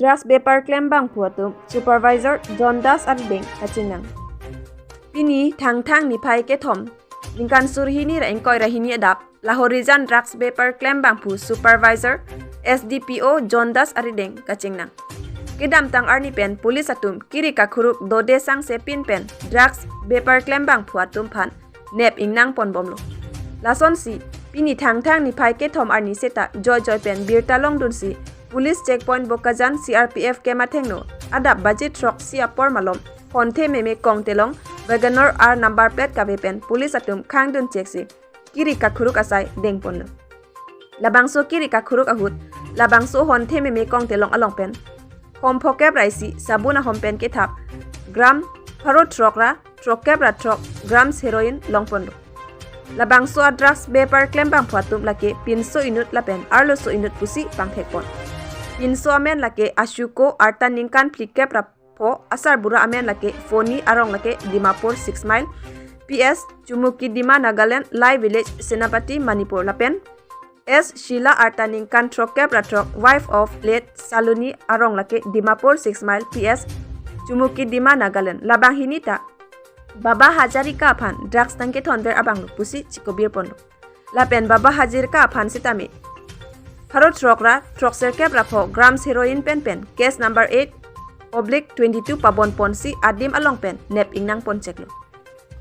drugs bepar klem bangphu atum supervisor Jondas arideng kachingnang pini thhangthang niphai kethom lingkan surhini ra engkoi rahini adap lahorijan drugs bepar klem bangphu supervisor SDPO Jondas arideng kachingnang Kedamtang arni pen police atum Kiri kakhuruk dode sangse pin pen drugs bepar klem bangphu atum phan nep ingnangpon bomlo lason si pini thhangthang niphai kethom arni seta joijoi pen birta longdun si police checkpoint bokajan CRPF athengno adap baji truck siapor malom konthe meme kongtelong wagonor r number plate kabe pen police atum khangdun cheksi Kiri kakhuruk asai dengpon labangso Kiri kakhuruk ahut labangso honthe meme kongtelong along pen hom phokep raisi sabuna hom pen ke thap gram pharo truck ra truck kep ra truck grams heroin longpon labangso drugs bepar klem bang phatum lake pinso inut lapen arlo so inut pusi pangthekpon pinso amen lake ashuko arta ningkan flikep rapho asar bura amen lake phoni arong lake dimapur 6 mile PS Chumuki Dima Nagaland Lai Village Senapati Manipur lapen S.Shila arta ningkan trokep ratrok wife of Lt.saloni arong lake Dimapur 6 mile PS Chumuki Dima Nagaland labang hinita Baba Hajari ka phan drugs tangke thonber abang pusi chikobir pondo lapen Baba Hajir ka phan sitami Pharo trokra trok serkep rapho grams heroin pen case number 8/22 pabon ponsi adim along pen nep ingnangpon cheklo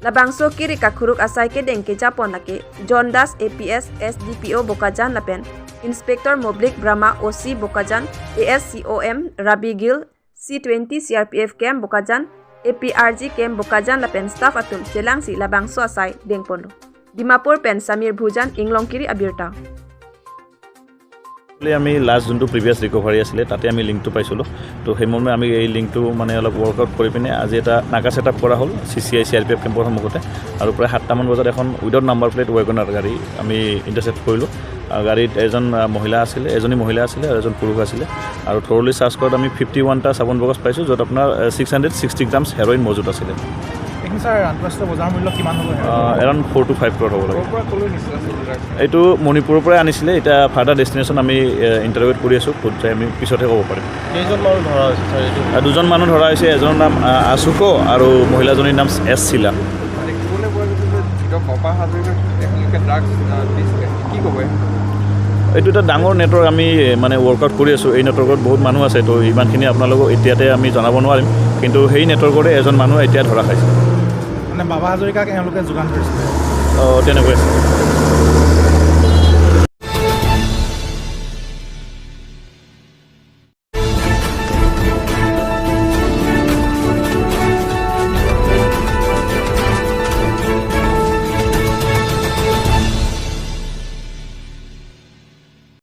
labangso Kiri kakhuruk asai ke dengke japon lake Jondas APS SDPO bokajan lapen Inspector Moblik Brahma OC bokajan ASCOM Rabigil C20 CRPF camp bokajan APRG camp bokajan lapen staff atum selangsi labangso asai dengpondo Dimapur pen Samir Bhujan Inglong Kiri birta আমি last যোনটো previous recovery আছিলে তাতে আমি লিংকটো পাইছিলোঁ তো সেই মৰ্মে আমি এই লিংকটো মানে অলপ ৱৰ্কআউট কৰি পিনে আজি এটা নাকা ছেট আপ কৰা হ'ল CCI CRPF কেম্পৰ সন্মুখতে আৰু প্ৰায় 7টামান বজাত এখন উইদাউট নাম্বাৰ প্লেট ৱেগনাৰ গাড়ী আমি ইণ্টাৰচেপ্ট কৰিলোঁ গাড়ীত এজনী মহিলা আছিলে আৰু এজন পুৰুষ আছিলে আৰু থৰলি চাৰ্জ কৰাত আমি 51টা চাবোন বক্স পাইছোঁ য'ত আপোনাৰ 660 গ্ৰামছ হেৰইন মজুত আছিলে এৰাউণ্ড 4 to 5 crore হ'ব লাগে এইটো মণিপুৰৰ পৰাই আনিছিলে এতিয়া ফাৰ্ডাৰ ডেষ্টিনেশ্যন আমি ইণ্টাৰভিউট কৰি আছোঁ ক'ত যায় আমি পিছতহে ক'ব পাৰিম দুজন মানুহ ধৰা হৈছে এজনৰ নাম আশুকো আৰু মহিলাজনীৰ নাম S.Shila এইটো এটা ডাঙৰ নেটৱৰ্ক আমি মানে ৱৰ্কআউট কৰি আছোঁ এই নেটৱৰ্কত বহুত মানুহ আছে তো ইমানখিনি আপোনালোকক এতিয়াতে আমি জনাব নোৱাৰিম কিন্তু সেই নেটৱৰ্কৰে এজন মানুহ এতিয়া ধৰা খাইছে মানে বাবা হাজৰিকাক এওঁলোকে যোগান ধৰিছিলে তেনেকৈ